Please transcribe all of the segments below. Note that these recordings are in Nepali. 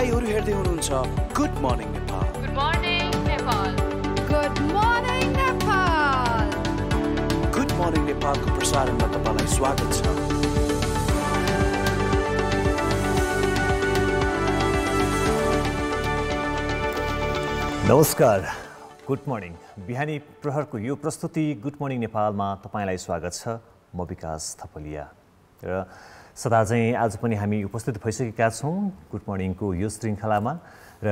तपाईहरु हेर्दै हुनुहुन्छ good morning Nepal. Good morning Nepal. Good morning Nepal. Good morning नेपालको प्रसारणमा तपाईलाई स्वागत छ। नमस्कार, गुड मर्निङ। बिहानी प्रहरको यो प्रस्तुति गुड मर्निङ नेपालमा तपाईलाई स्वागत छ। म विकास थपलिया र सदा चाहिँ आज पनि हामी उपस्थित भइसकेका छौँ गुड मर्निङको यो श्रृङ्खलामा र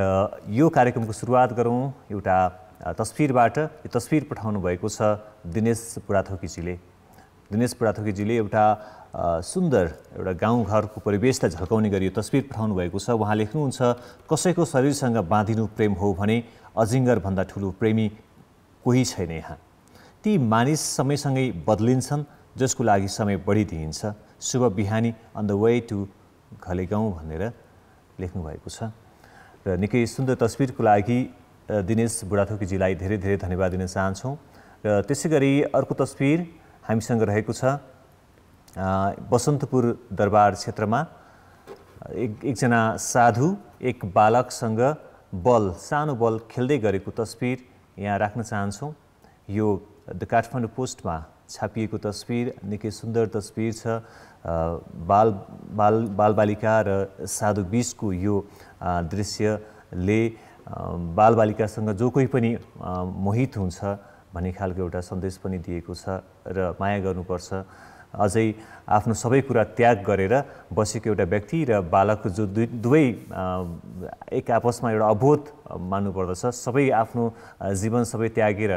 यो कार्यक्रमको सुरुवात गरौँ एउटा तस्बिरबाट। यो तस्बिर पठाउनु भएको छ दिनेश बुढाथोकीजीले। दिनेश बुढाथोकीजीले एउटा सुन्दर एउटा गाउँघरको परिवेशलाई झल्काउने गरी यो तस्बिर पठाउनु भएको छ। उहाँ लेख्नुहुन्छ, कसैको शरीरसँग बाँधिनु प्रेम हो भने अजिङ्गरभन्दा ठुलो प्रेमी कोही छैन यहाँ। ती मानिस समयसँगै बदलिन्छन् जसको लागि समय बढी दिइन्छ। शुभ बिहानी अन द वे टु घलेगाउँ भनेर लेख्नु भएको छ र निकै सुन्दर तस्बिरको लागि दिनेश बुढाथोकीजीलाई धेरै धेरै धन्यवाद दिन चाहन्छौँ। र त्यसै गरी अर्को तस्बिर हामीसँग रहेको छ बसन्तपुर दरबार क्षेत्रमा एकजना साधु एक बालकसँग सानो बल खेल्दै गरेको तस्बिर यहाँ राख्न चाहन्छौँ। यो द काठमाडौँ पोस्टमा छापिएको तस्बिर निकै सुन्दर तस्बिर छ। बालबालिका र साधु बीचको यो दृश्यले बालबालिकासँग जो कोही पनि मोहित हुन्छ भन्ने खालको एउटा सन्देश पनि दिएको छ र माया गर्नुपर्छ। अझै आफ्नो सबै कुरा त्याग गरेर बसेको एउटा व्यक्ति र बालक जो दुवै एक आपसमा एउटा अबोध मान्नुपर्दछ। सबै आफ्नो जीवन सबै त्यागेर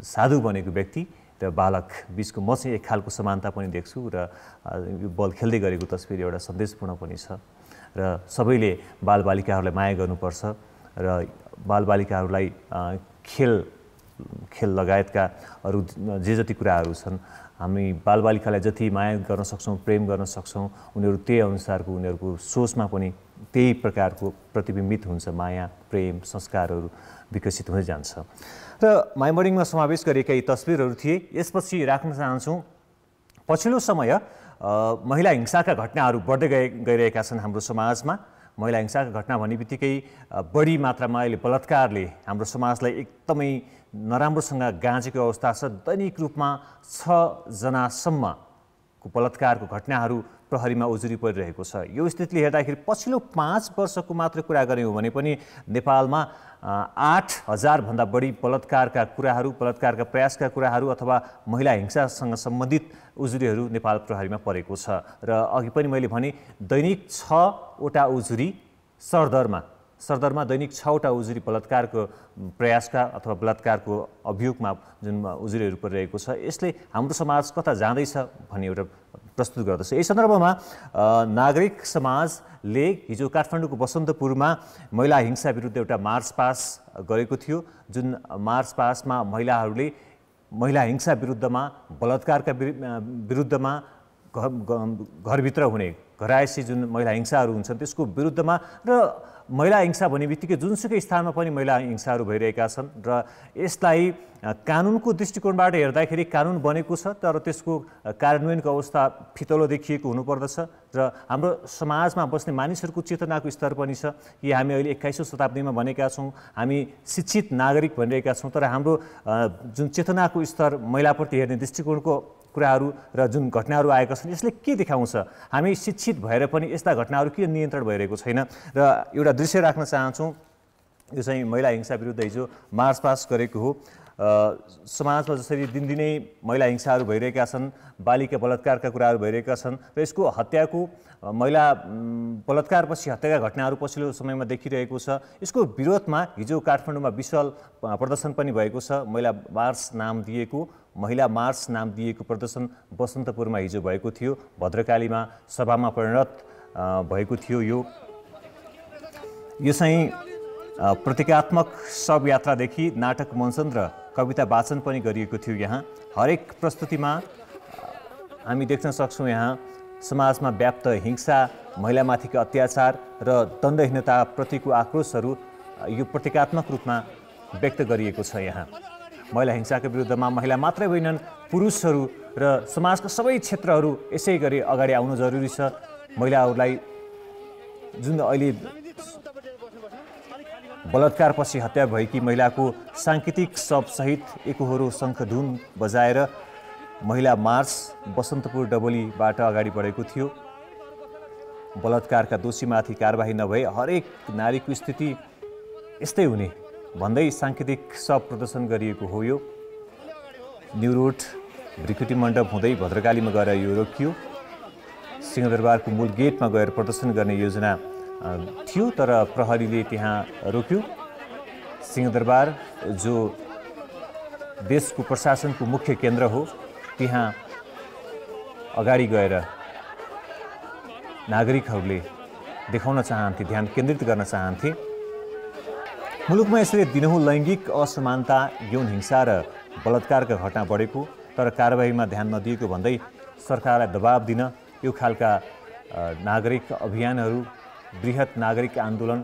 साधु बनेको व्यक्ति र बालक बिचको म चाहिँ एक खालको समानता पनि देख्छु र यो बल खेल्दै गरेको तस्बिर एउटा सन्देशपूर्ण पनि छ र सबैले बालबालिकाहरूलाई माया गर्नुपर्छ र बालबालिकाहरूलाई खेल लगायतका अरू जे जति कुराहरू छन् हामी बालबालिकालाई जति माया गर्न सक्छौँ, प्रेम गर्न सक्छौँ, उनीहरू त्यही अनुसारको उनीहरूको सोचमा पनि त्यही प्रकारको प्रतिबिम्बित हुन्छ। माया, प्रेम, संस्कारहरू विकसित हुँदै जान्छ। र माई मर्निङमा समावेश गरिएका यी तस्बिरहरू थिए। यसपछि राख्न चाहन्छौँ पछिल्लो समय महिला हिंसाका घटनाहरू बढ्दै गइरहेका छन् हाम्रो समाजमा। महिला हिंसाका घटना भन्ने बित्तिकै बढी मात्रामा अहिले बलात्कारले हाम्रो समाजलाई एकदमै नराम्रोसँग गाँजेको अवस्था छ। दैनिक रूपमा 6 जनासम्मको बलात्कारको घटनाहरू प्रहरीमा उजुरी परिरहेको छ। यो स्थितिले हेर्दाखेरि पछिल्लो 5 वर्षको मात्र कुरा गर्ने हो भने पनि नेपालमा 8,000 भन्दा बढी बलात्कारका कुराहरू, बलात्कारका प्रयासका कुराहरू अथवा महिला हिंसासँग सम्बन्धित उजुरीहरू नेपाल प्रहरीमा परेको छ। र अघि पनि मैले भने दैनिक 6वटा उजुरी सरदरमा दैनिक 6वटा उजुरी बलात्कारको प्रयासका अथवा बलात्कारको अभियोगमा जुन उजुरीहरू परिरहेको छ। यसले हाम्रो समाज कता जाँदैछ भन्ने एउटा प्रस्तुत गर्दछ। यही सन्दर्भमा नागरिक समाजले हिजो काठमाडौँको बसन्तपुरमा महिला हिंसा विरुद्ध एउटा मार्च पास गरेको थियो। जुन मार्च पासमा महिलाहरूले महिला हिंसा विरुद्धमा, बलात्कारका विरुद्धमा, घरभित्र हुने घरायसी जुन महिला हिंसाहरू हुन्छन् त्यसको विरुद्धमा र महिला हिंसा भन्ने बित्तिकै जुनसुकै स्थानमा पनि महिला हिंसाहरू भइरहेका छन् र यसलाई कानुनको दृष्टिकोणबाट हेर्दाखेरि कानुन बनेको छ तर त्यसको कार्यान्वयनको अवस्था फितलो देखिएको हुनुपर्दछ र हाम्रो समाजमा बस्ने मानिसहरूको चेतनाको स्तर पनि छ कि हामी अहिले 21औं शताब्दीमा भनेका छौँ, हामी शिक्षित नागरिक भनिरहेका छौँ, तर हाम्रो जुन चेतनाको स्तर, महिलाप्रति हेर्ने दृष्टिकोणको कुराहरू र जुन घटनाहरू आएका छन् यसले के देखाउँछ? हामी शिक्षित भएर पनि यस्ता घटनाहरू किन नियन्त्रण भइरहेको छैन? र एउटा दृश्य राख्न चाहन्छौँ। यो चाहिँ महिला हिंसा विरुद्ध हिजो मार्च पास गरेको हो। समाजमा जसरी दिनदिनै महिला हिंसाहरू भइरहेका छन्, बालिका बलात्कारका कुराहरू भइरहेका छन् र यसको हत्याको महिला बलात्कारपछि हत्याका घटनाहरू पछिल्लो समयमा देखिरहेको छ। यसको विरोधमा हिजो काठमाडौँमा विशाल प्रदर्शन पनि भएको छ। महिला मार्च नाम दिएको प्रदर्शन बसन्तपुरमा हिजो भएको थियो। भद्रकालीमा सभामा परिणत भएको थियो। यो चाहिँ प्रतीकात्मक शव यात्रादेखि नाटक मञ्चन र कविता वाचन पनि गरिएको थियो। यहाँ हरेक प्रस्तुतिमा हामी देख्न सक्छौँ यहाँ समाजमा व्याप्त हिंसा, महिलामाथिको अत्याचार र दण्डहीनताप्रतिको आक्रोशहरू यो प्रतीकात्मक रूपमा व्यक्त गरिएको छ। यहाँ महिला हिंसाका विरुद्धमा महिला मात्रै होइनन्, पुरुषहरू र समाजका सबै क्षेत्रहरू यसै गरी अगाडि आउनु जरुरी छ। महिलाहरूलाई जुन अहिले बलात्कारपछि हत्या भएकी महिलाको साङ्केतिक शवसहित एकोहोरो शङ्खधुन बजाएर महिला मार्च बसन्तपुर डबलीबाट अगाडि बढेको थियो। बलात्कारका दोषीमाथि कारबाही नभए हरेक नारीको स्थिति यस्तै हुने भन्दै साङ्केतिक शव प्रदर्शन गरिएको हो। यो न्यू रोड भृकुटी मण्डप हुँदै भद्रकालीमा गएर यो रोकियो। सिंहदरबारको मूल गेटमा गएर प्रदर्शन गर्ने योजना थियो, तर प्रहरीले त्यहाँ रोक्यो। सिंहदरबार जो देशको प्रशासनको मुख्य केन्द्र हो, त्यहाँ अगाडि गएर नागरिकहरूले देखाउन चाहन्थे, ध्यान केन्द्रित गर्न चाहन्थे। मुलुकमा यसरी दिनहुँ लैङ्गिक असमानता, यौन हिंसा र बलात्कारका घटना बढेको, तर कारबाहीमा ध्यान नदिएको भन्दै सरकारलाई दबाब दिन यो खालका नागरिक अभियानहरू, बृहत नागरिक आन्दोलन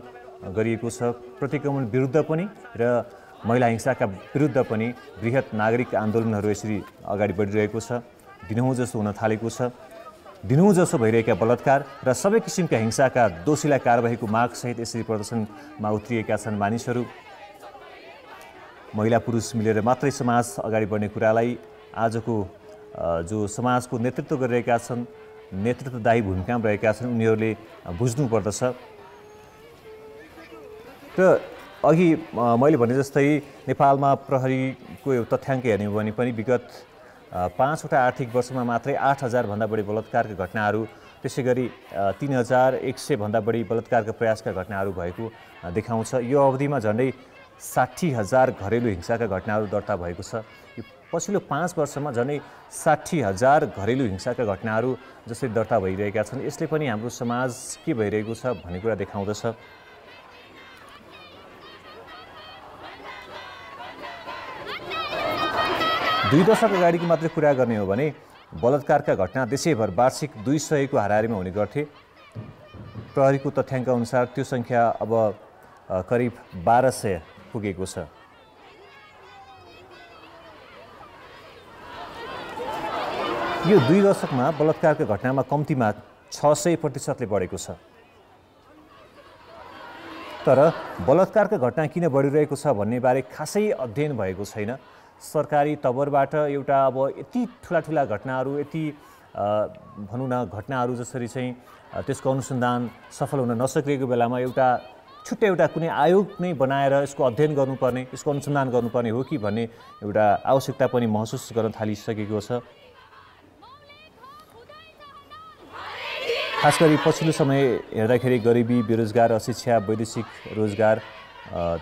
गरिएको छ। प्रतिक्रमण विरुद्ध पनि र महिला हिंसाका विरुद्ध पनि बृहत नागरिक आन्दोलनहरू यसरी अगाडि बढिरहेको छ। दिनहुँ जसो हुन थालेको छ। दिनहुँ जसो भइरहेका बलात्कार र सबै किसिमका हिंसाका दोषीलाई कारबाहीको मागसहित यसरी प्रदर्शनमा उत्रिएका छन् मानिसहरू। महिला पुरुष मिलेर मात्रै समाज अगाडि बढ्ने कुरालाई आजको जो समाजको नेतृत्व गरिरहेका छन्, नेतृत्वदायी भूमिकामा रहेका छन्, उनीहरूले बुझ्नुपर्दछ। र अघि मैले भने जस्तै नेपालमा प्रहरीको एउटा तथ्याङ्क हेर्ने हो भने पनि विगत 5वटा आर्थिक वर्षमा मात्रै 8,000 भन्दा बढी बलात्कारका घटनाहरू, त्यसै गरी 3,100 भन्दा बढी बलात्कारका प्रयासका घटनाहरू भएको देखाउँछ। यो अवधिमा झन्डै 60,000 घरेलु हिंसाका घटनाहरू दर्ता भएको छ। यो पछिल्लो 5 वर्षमा झन्डै 60,000 घरेलु हिंसाका घटनाहरू जसरी दर्ता भइरहेका छन्, यसले पनि हाम्रो समाज के भइरहेको छ भन्ने कुरा देखाउँदछ। दुई दशक अगाडिको मात्रै कुरा गर्ने हो भने बलात्कारका घटना देशैभर वार्षिक 200 को हाराहारीमा हुने गर्थे। प्रहरीको तथ्याङ्क अनुसार त्यो सङ्ख्या अब करिब 1200 पुगेको छ। यो 2 दशकमा बलात्कारका घटनामा कम्तीमा 600% बढेको छ। तर बलात्कारका घटना किन बढिरहेको छ भन्ने बारे खासै अध्ययन भएको छैन। सरकारी तवरबाट एउटा अब यति ठुला घटनाहरू, यति भनौँ न घटनाहरू जसरी चाहिँ त्यसको अनुसन्धान सफल हुन नसकेको बेलामा छुट्टै एउटा कुनै आयोग नै बनाएर यसको अध्ययन गर्नुपर्ने, यसको अनुसन्धान गर्नुपर्ने हो कि भन्ने एउटा आवश्यकता पनि महसुस गर्न थालिसकेको छ। खास गरी पछिल्लो समय हेर्दाखेरि गरिबी, बेरोजगार, अशिक्षा, वैदेशिक रोजगार,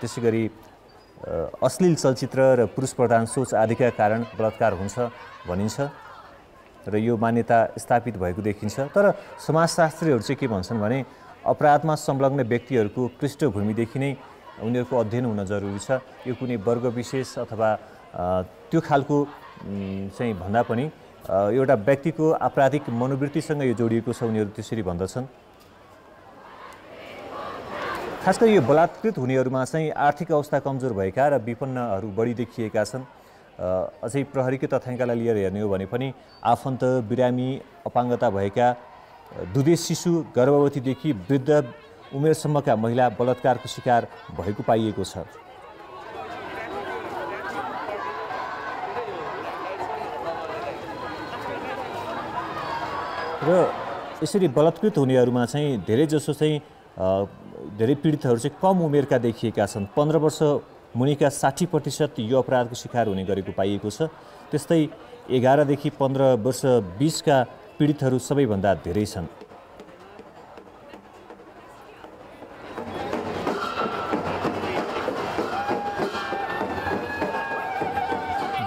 त्यसै गरी अश्लील चलचित्र र पुरुष प्रधान सोच आदिका कारण बलात्कार हुन्छ भनिन्छ र यो मान्यता स्थापित भएको देखिन्छ। तर समाजशास्त्रीहरू चाहिँ के भन्छन् भने अपराधमा संलग्न व्यक्तिहरूको पृष्ठभूमिदेखि नै उनीहरूको अध्ययन हुन जरुरी छ। यो कुनै वर्ग विशेष अथवा त्यो खालको चाहिँ भन्दा पनि एउटा व्यक्तिको आपराधिक मनोवृत्तिसँग यो जोडिएको छ, उनीहरू त्यसरी भन्दछन्। खास गरी यो बलात्कृत हुनेहरूमा चाहिँ आर्थिक अवस्था कमजोर भएका र विपन्नहरू बढी देखिएका छन्। अझै प्रहरीको तथ्याङ्कलाई लिएर हेर्ने हो भने पनि आफन्त, बिरामी, अपाङ्गता भएका, दुधे शिशु, गर्भवतीदेखि वृद्ध उमेरसम्मका महिला बलात्कारको शिकार भएको पाइएको छ। र यसरी बलात्कृत हुनेहरूमा चाहिँ धेरैजसो चाहिँ धेरै पीडितहरू चाहिँ कम उमेरका देखिएका छन्। 15 वर्ष मुनिका 60% यो अपराधको शिकार हुने गरेको पाइएको छ। त्यस्तै 11 देखि 15 वर्ष 20 का पीडितहरू सबैभन्दा धेरै छन्।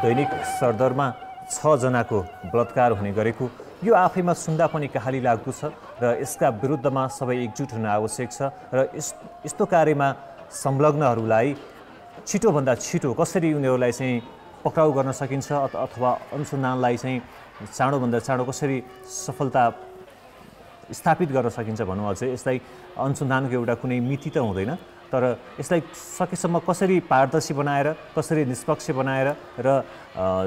दैनिक सरदरमा 6 जनाको बलात्कार हुने गरेको यो आफैमा सुन्दा पनि कहाली लाग्दो छ र यसका विरुद्धमा सबै एकजुट हुन आवश्यक छ र यस्तो कार्यमा संलग्नहरूलाई छिटोभन्दा छिटो कसरी उनीहरूलाई चाहिँ पक्राउ गर्न सकिन्छ अथवा अनुसन्धानलाई चाहिँ चाँडोभन्दा चाँडो कसरी सफलता स्थापित गर्न सकिन्छ भनौँ। अझै यसलाई अनुसन्धानको एउटा कुनै मिति त हुँदैन, तर यसलाई सकेसम्म कसरी पारदर्शी बनाएर, कसरी निष्पक्ष बनाएर र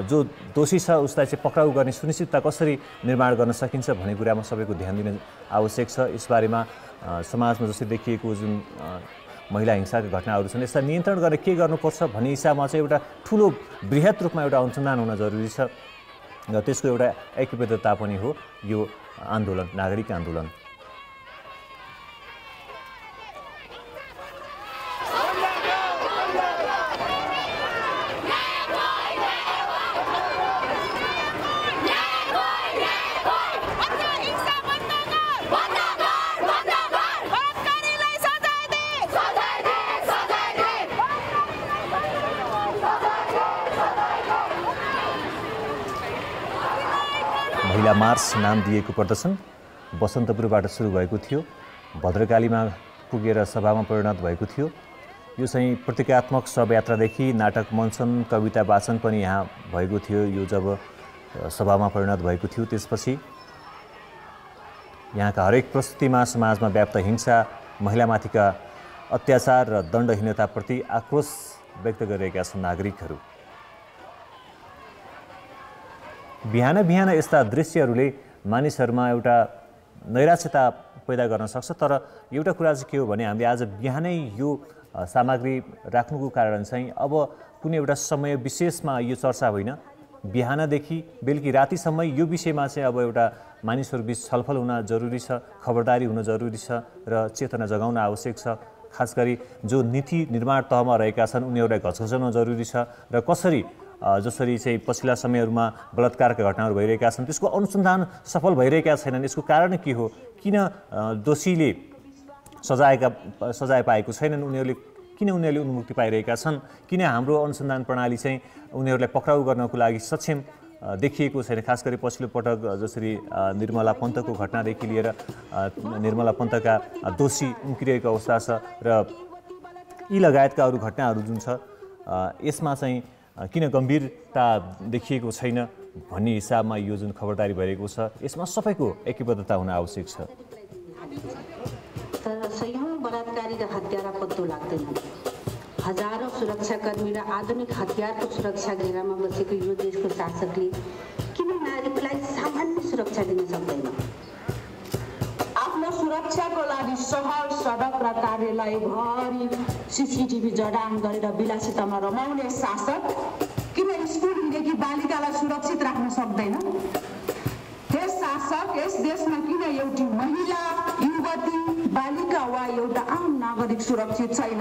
जो दोषी छ उसलाई चाहिँ पक्राउ गर्ने सुनिश्चितता कसरी निर्माण गर्न सकिन्छ भन्ने कुरामा सबैको ध्यान दिन आवश्यक छ। यसबारेमा समाजमा जसरी देखिएको जुन महिला हिंसाका घटनाहरू छन् यसलाई नियन्त्रण गर्न के गर्नुपर्छ भन्ने हिसाबमा चाहिँ एउटा ठुलो बृहत रूपमा एउटा अनुसन्धान हुन जरुरी छ र त्यसको एउटा ऐक्यबद्धता पनि हो यो आन्दोलन, नागरिक आन्दोलन। महिला मार्च नाम दिएको प्रदर्शन बसन्तपुरबाट सुरु भएको थियो, भद्रकालीमा पुगेर सभामा परिणत भएको थियो। यो चाहिँ प्रतीकात्मक शवयात्रादेखि नाटक मञ्चन, कविता वाचन पनि यहाँ भएको थियो। यो जब सभामा परिणत भएको थियो त्यसपछि यहाँका हरेक प्रस्तुतिमा समाजमा व्याप्त हिंसा, महिलामाथिका अत्याचार र दण्डहीनताप्रति आक्रोश व्यक्त गरिरहेका छन् नागरिकहरू। बिहान बिहान यस्ता दृश्यहरूले मानिसहरूमा एउटा नैराश्यता पैदा गर्न सक्छ, तर एउटा कुरा चाहिँ के हो भने हामीले आज बिहानै यो सामग्री राख्नुको कारण चाहिँ अब कुनै एउटा समय विशेषमा यो चर्चा होइन, बिहानदेखि बेलुकी रातिसम्म यो विषयमा चाहिँ अब एउटा मानिसहरूबीच छलफल हुन जरुरी छ, खबरदारी हुन जरुरी छ र चेतना जगाउन आवश्यक छ। खास गरी जो नीति निर्माण तहमा रहेका छन् उनीहरूलाई घचघचाउन जरुरी छ र कसरी जसरी चाहिँ पछिल्ला समयहरूमा बलात्कारका घटनाहरू भइरहेका छन् त्यसको अनुसन्धान सफल भइरहेका छैनन्। यसको कारण के हो? किन दोषीले सजाय पाएको छैनन्? किन उनीहरूले उन्मुक्ति पाइरहेका छन्? किन हाम्रो अनुसन्धान प्रणाली चाहिँ उनीहरूलाई पक्राउ गर्नको लागि सक्षम देखिएको छैन? खास गरी पछिल्लो पटक जसरी निर्मला पन्तको घटनादेखि लिएर निर्मला पन्तका दोषी उम्किरहेको अवस्था छ र यी लगायतका अरू घटनाहरू जुन छ यसमा चाहिँ किन गम्भीरता देखिएको छैन भन्ने हिसाबमा यो जुन खबरदारी भइरहेको छ यसमा सबैको ऐक्यबद्धता हुन आवश्यक छ। तर सयौं बलात्कारी र हत्यारा पत्तो लाग्दैन। हजारौं सुरक्षाकर्मी र आधुनिक हतियारको सुरक्षा घेरामा बसेको यो देशको शासकले किन नागरिकलाई सामान्य सुरक्षा दिन सक्दैन? आफ्नो सुरक्षाको लागि सहर, सडक र कार्यालय भरि सीसीटीभी जडान गरेर विलासितामा रमाउने शासक किन स्कुल हिँडेकी बालिकालाई सुरक्षित राख्न सक्दैन? यस शासक यस देशमा किन एउटी महिला, युवती, बालिका वा एउटा आम नागरिक सुरक्षित छैन?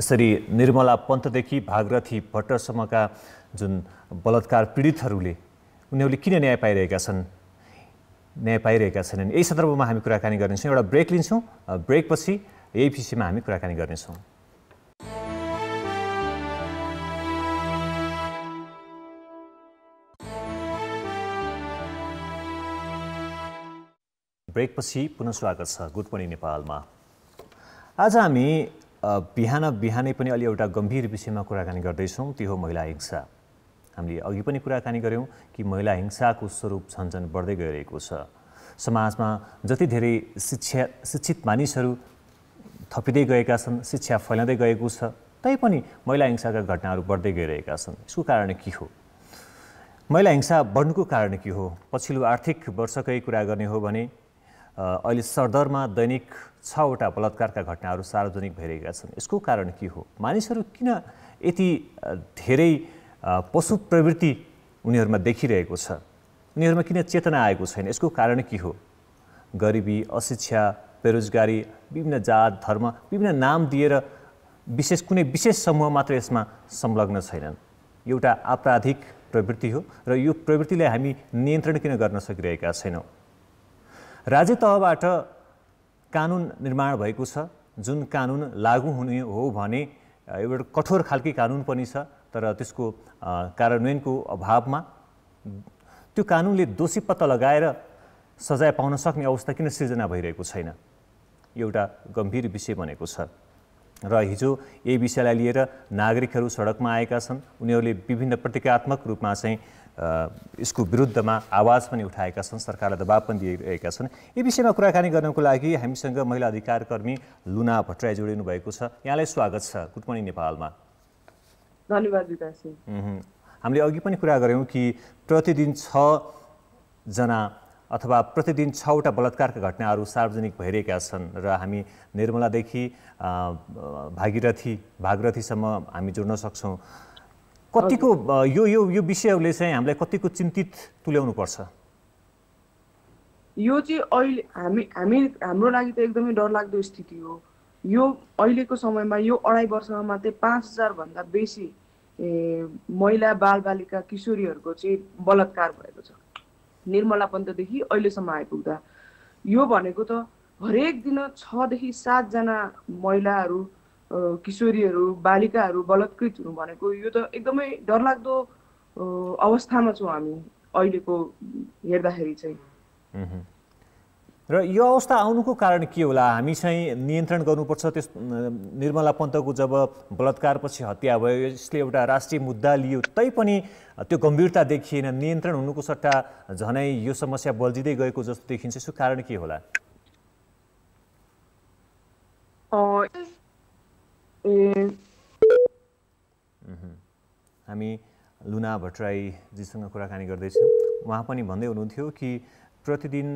यसरी निर्मला पन्तदेखि भागरथी भट्टसम्मका जुन बलात्कार पीडितहरूले उनीहरूले किन न्याय पाइरहेका छन्, न्याय पाइरहेका छैनन्, यही सन्दर्भमा हामी कुराकानी गर्नेछौँ। एउटा ब्रेक लिन्छौँ, ब्रेकपछि यही विषयमा हामी कुराकानी गर्नेछौँ। ब्रेकपछि पुनः स्वागत छ गुड मर्निङ नेपालमा। आज हामी बिहानै पनि अलि एउटा गम्भीर विषयमा कुराकानी गर्दैछौँ, त्यो हो महिला हिंसा। हामीले अघि पनि कुराकानी गऱ्यौँ कि महिला हिंसाको स्वरूप झन्झन बढ्दै गइरहेको छ। समाजमा जति धेरै शिक्षित मानिसहरू थपिँदै गएका छन्, शिक्षा फैलाउँदै गएको छ, तैपनि महिला हिंसाका घटनाहरू बढ्दै गइरहेका छन्। यसको कारण के हो? महिला हिंसा बढ्नुको कारण के हो? पछिल्लो आर्थिक वर्षकै कुरा गर्ने हो भने अहिले सरदरमा दैनिक 6वटा बलात्कारका घटनाहरू सार्वजनिक भइरहेका छन्। यसको कारण के हो? मानिसहरू किन यति धेरै पशु प्रवृत्ति उनीहरूमा देखिरहेको छ? उनीहरूमा किन चेतना आएको छैन? यसको कारण के हो? गरिबी, अशिक्षा, बेरोजगारी, विभिन्न जात, धर्म, विभिन्न नाम दिएर कुनै विशेष समूह मात्र यसमा संलग्न छैनन्। एउटा आपराधिक प्रवृत्ति हो र यो प्रवृत्तिलाई हामी नियन्त्रण किन गर्न सकिरहेका छैनौँ? राज्य तहबाट कानुन निर्माण भएको छ, जुन कानुन लागू हुने हो भने एउटा कठोर खालकी कानुन पनि छ, तर त्यसको कार्यान्वयनको अभावमा त्यो कानुनले दोषी पत्ता लगाएर सजाय पाउन सक्ने अवस्था किन सिर्जना भइरहेको छैन? एउटा गम्भीर विषय बनेको छ र हिजो यही विषयलाई लिएर नागरिकहरू सडकमा आएका छन्। उनीहरूले विभिन्न प्रतीकात्मक रूपमा चाहिँ यसको विरुद्धमा आवाज पनि उठाएका छन्, सरकारलाई दबाब पनि दिइरहेका छन्। यी विषयमा कुराकानी गर्नको लागि हामीसँग महिला अधिकार कर्मी लुना भट्टराई जोडिनु भएको छ। यहाँलाई स्वागत छ गुड मर्निङ नेपालमा। धन्यवाद विकास। हामीले अघि पनि कुरा गऱ्यौँ कि प्रतिदिन 6 जना अथवा प्रतिदिन 6वटा बलात्कारका घटनाहरू सार्वजनिक भइरहेका छन् र हामी निर्मलादेखि भागीरथीसम्म हामी जोड्न सक्छौँ। कतिको यो विषयहरूले चाहिँ हामीलाई कतिको चिन्तित तुल्याउनु पर्छ? यो चाहिँ अहिले हाम्रो लागि त एकदमै डरलाग्दो स्थिति हो। यो अहिलेको समयमा यो 2.5 वर्षमा मात्रै 5000 भन्दा बेसी महिला बालबालिका किशोरीहरूको चाहिँ बलात्कार भएको छ निर्मला पन्तदेखि अहिलेसम्म आइपुग्दा। यो भनेको त हरेक दिन 6 देखि 7 जना महिलाहरू किशोरीहरू बालिकाहरू बलात्कृत हुनु भनेको यो त एकदमै डरलाग्दो अवस्थामा छौँ हामी अहिलेको हेर्दाखेरि चाहिँ। र यो अवस्था आउनुको कारण के होला? हामी चाहिँ नियन्त्रण गर्नुपर्छ। त्यस निर्मला पन्तको जब बलात्कारपछि हत्या भयो यसले एउटा राष्ट्रिय मुद्दा लियो तैपनि त्यो गम्भीरता देखिएन, नियन्त्रण हुनुको सट्टा झनै यो समस्या बल्झिँदै गएको जस्तो देखिन्छ। यसको कारण के होला? हामी लुना भट्टराईजीसँग कुराकानी गर्दैछौँ। उहाँ पनि भन्दै हुनुहुन्थ्यो कि प्रतिदिन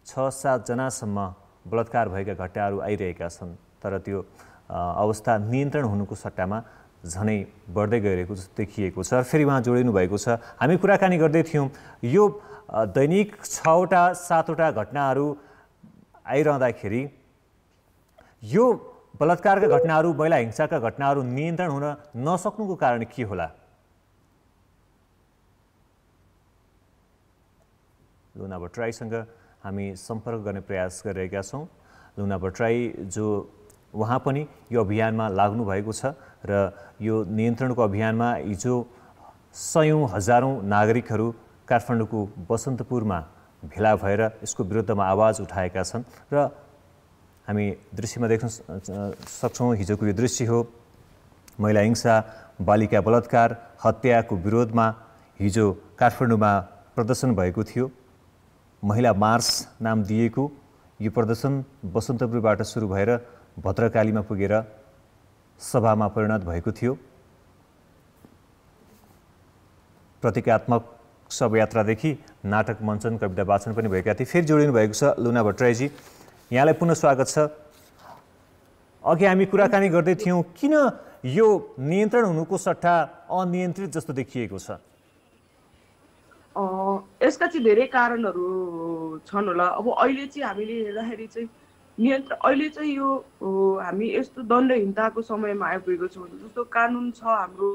6-7 जनासम्म बलात्कार भएका घटनाहरू आइरहेका छन्, तर त्यो अवस्था नियन्त्रण हुनुको सट्टामा झनै बढ्दै गइरहेको जस्तो देखिएको छ। फेरि उहाँ जोडिनु भएको छ। हामी कुराकानी गर्दै थियौँ यो दैनिक 6-7वटा घटनाहरू आइरहँदाखेरि यो बलात्कारका घटनाहरू महिला हिंसाका घटनाहरू नियन्त्रण हुन नसक्नुको कारण के होला? लुना भट्टराईसँग हामी सम्पर्क गर्ने प्रयास गरिरहेका छौँ। लुना भट्टराई जो उहाँ पनि यो अभियानमा लाग्नु भएको छ र यो नियन्त्रणको अभियानमा हिजो 100औं हजारौं नागरिकहरू काठमाडौँको बसन्तपुरमा भेला भएर यसको विरुद्धमा आवाज उठाएका छन् र हामी दृश्यमा देख्न सक्छौँ। हिजोको यो दृश्य हो महिला हिंसा बालिका बलात्कार हत्याको विरोधमा हिजो काठमाडौँमा प्रदर्शन भएको थियो। महिला मार्च नाम दिएको यो प्रदर्शन बसन्तपुरबाट सुरु भएर भद्रकालीमा पुगेर सभामा परिणत भएको थियो। प्रतीकात्मक शवयात्रादेखि नाटक मञ्चन कविता वाचन पनि भएका थिए। फेरि जोडिनु भएको छ लुना भट्टराईजी, यहाँलाई पुनः स्वागत छ। अघि हामी कुराकानी गर्दै थियौँ किन यो नियन्त्रण हुनुको सट्टा अनियन्त्रित जस्तो देखिएको छ? यसका चाहिँ धेरै कारणहरू छन् होला। अब अहिले चाहिँ हामीले हेर्दाखेरि चाहिँ अहिले चाहिँ यो हामी यस्तो दण्डहीनताको समयमा आइपुगेको छौँ। जस्तो कानुन छ हाम्रो,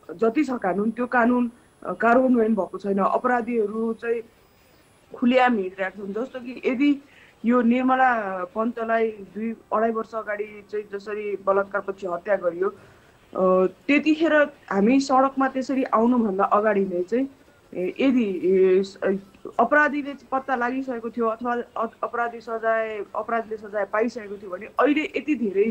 जति छ कानुन त्यो कानुन कार्यान्वयन भएको छैन। अपराधीहरू चाहिँ खुलेआम हिँडिरहेका छन्। जस्तो कि यदि यो निर्मला पन्तलाई 2-2.5 वर्ष अगाडि चाहिँ जसरी बलात्कारपछि हत्या गरियो त्यतिखेर हामी सडकमा त्यसरी आउनुभन्दा अगाडि नै चाहिँ यदि अपराधीले पत्ता लागिसकेको थियो अथवा अपराधीले सजाय पाइसकेको थियो भने अहिले यति धेरै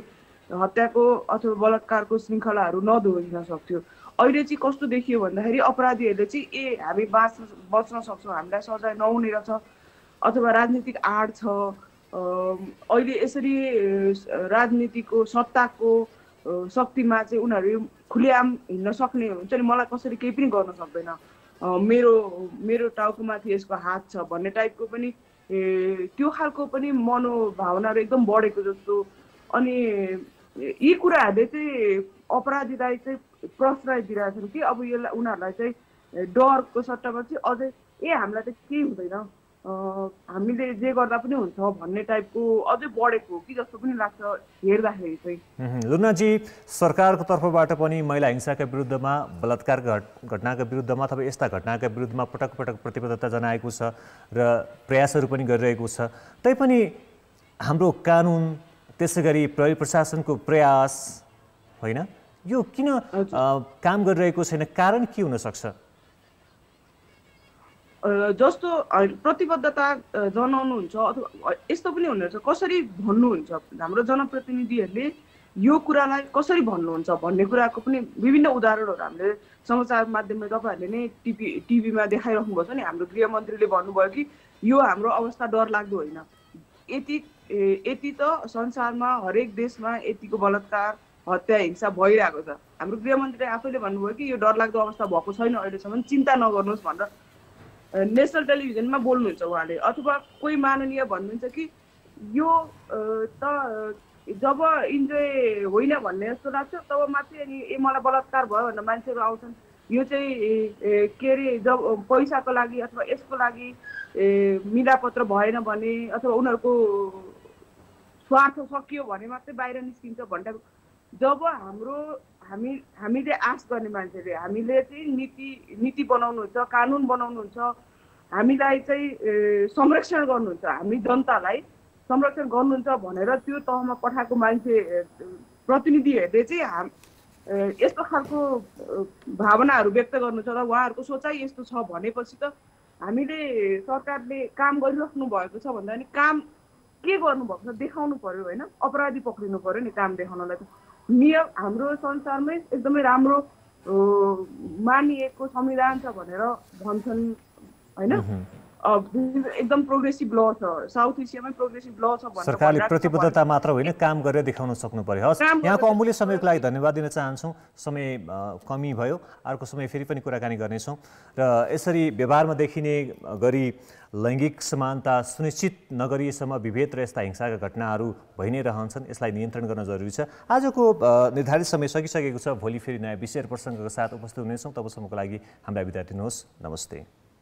हत्याको अथवा बलात्कारको श्रृङ्खलाहरू नदोहोरिन सक्थ्यो। अहिले चाहिँ कस्तो देखियो भन्दाखेरि अपराधीहरूले चाहिँ हामी बच्न सक्छौँ, हामीलाई सजाय नहुने रहेछ अथवा राजनीतिक आड छ। अहिले यसरी राजनीतिको सत्ताको शक्तिमा चाहिँ उनीहरू खुलेआम हिँड्न सक्ने हुन्छ नि, मलाई कसरी केही पनि गर्न सक्दैन, मेरो टाउकोमाथि यसको हात छ भन्ने टाइपको पनि त्यो खालको पनि मनोभावनाहरू एकदम बढेको जस्तो। अनि यी कुराहरूले चाहिँ अपराधीलाई चाहिँ प्रश्रय दिइरहेछन् कि अब यसलाई उनीहरूलाई चाहिँ डरको सट्टामा चाहिँ अझै हामीलाई त केही हुँदैन, हामीले जे गर्दा पनि हुन्छ भन्ने टाइपको अझै बढेको कि जस्तो पनि लाग्छ हेर्दाखेरि चाहिँ। लुनाजी, सरकारको तर्फबाट पनि महिला हिंसाका विरुद्धमा बलात्कारका घटनाका विरुद्धमा अथवा यस्ता घटनाका विरुद्धमा पटक पटक प्रतिबद्धता जनाएको छ र प्रयासहरू पनि गरिरहेको छ। तैपनि हाम्रो कानुन त्यसै गरी प्रहरी प्रशासनको प्रयास होइन यो किन काम गरिरहेको छैन? कारण के हुन सक्छ? जस्तो प्रतिबद्धता जनाउनुहुन्छ अथवा यस्तो पनि हुनुहुन्छ कसरी भन्नुहुन्छ हाम्रो जनप्रतिनिधिहरूले यो कुरालाई कसरी भन्नुहुन्छ भन्ने कुराको पनि विभिन्न उदाहरणहरू हामीले समाचार माध्यममा तपाईँहरूले नै टिभीमा देखाइराख्नुभएको छ नि। हाम्रो गृहमन्त्रीले भन्नुभयो कि यो हाम्रो अवस्था डरलाग्दो होइन। यति त संसारमा हरेक देशमा यतिको बलात्कार हत्या हिंसा भइरहेको छ। हाम्रो गृहमन्त्रीले आफैले भन्नुभयो कि यो डरलाग्दो अवस्था भएको छैन अहिलेसम्म, चिन्ता नगर्नुहोस् भनेर नेसनल टेलिभिजनमा बोल्नुहुन्छ उहाँले। अथवा कोही माननीय भन्नुहुन्छ कि यो त जब इन्जोय होइन भन्ने जस्तो लाग्छ तब मात्रै अनि मलाई बलात्कार भयो भनेर मान्छेहरू आउँछन्। यो चाहिँ के अरे जब पैसाको लागि अथवा यसको लागि मिलापत्र भएन भने अथवा उनीहरूको स्वार्थ सकियो भने मात्रै बाहिर निस्किन्छ भन्दा जब हामीले आश गर्ने मान्छेले हामीले चाहिँ नीति बनाउनुहुन्छ, कानुन बनाउनुहुन्छ, हामीलाई चाहिँ संरक्षण गर्नुहुन्छ, हामी जनतालाई संरक्षण गर्नुहुन्छ भनेर त्यो तहमा पठाएको मान्छे प्रतिनिधिहरूले चाहिँ यस्तो खालको भावनाहरू व्यक्त गर्नुहुन्छ र उहाँहरूको सोचाइ यस्तो छ भनेपछि त हामीले सरकारले काम गरिराख्नु भएको छ भन्दा पनि काम के गर्नुभएको छ देखाउनु पर्यो होइन। अपराधी पक्रिनु पर्यो नि काम देखाउनलाई। त नियम हाम्रो संसारमै एकदमै राम्रो मानिएको संविधान छ भनेर भन्छन् होइन। एकदम प्रोग्रेसिभ ल छ, साउथ एसियामै प्रोग्रेसिभ ल छ भनेर सरकारले प्रतिबद्धता मात्र होइन काम गरेर देखाउन सक्नु पर्यो। हस्, यहाँको अमूल्य समयको लागि धन्यवाद दिन चाहन्छौँ। समय कमी भयो, अर्को समय फेरि पनि कुराकानी गर्नेछौँ र यसरी व्यवहारमा देखिने गरी लैङ्गिक समानता सुनिश्चित नगरिएसम्म विभेद र यस्ता हिंसाका घटनाहरू भइ नै रहन्छन्। यसलाई नियन्त्रण गर्न जरुरी छ। आजको निर्धारित समय सकिसकेको छ। भोलि फेरि नयाँ विषय र प्रसङ्गका साथ उपस्थित हुनेछौँ। तबसम्मको लागि हामीलाई बिदा दिनुहोस्। नमस्ते।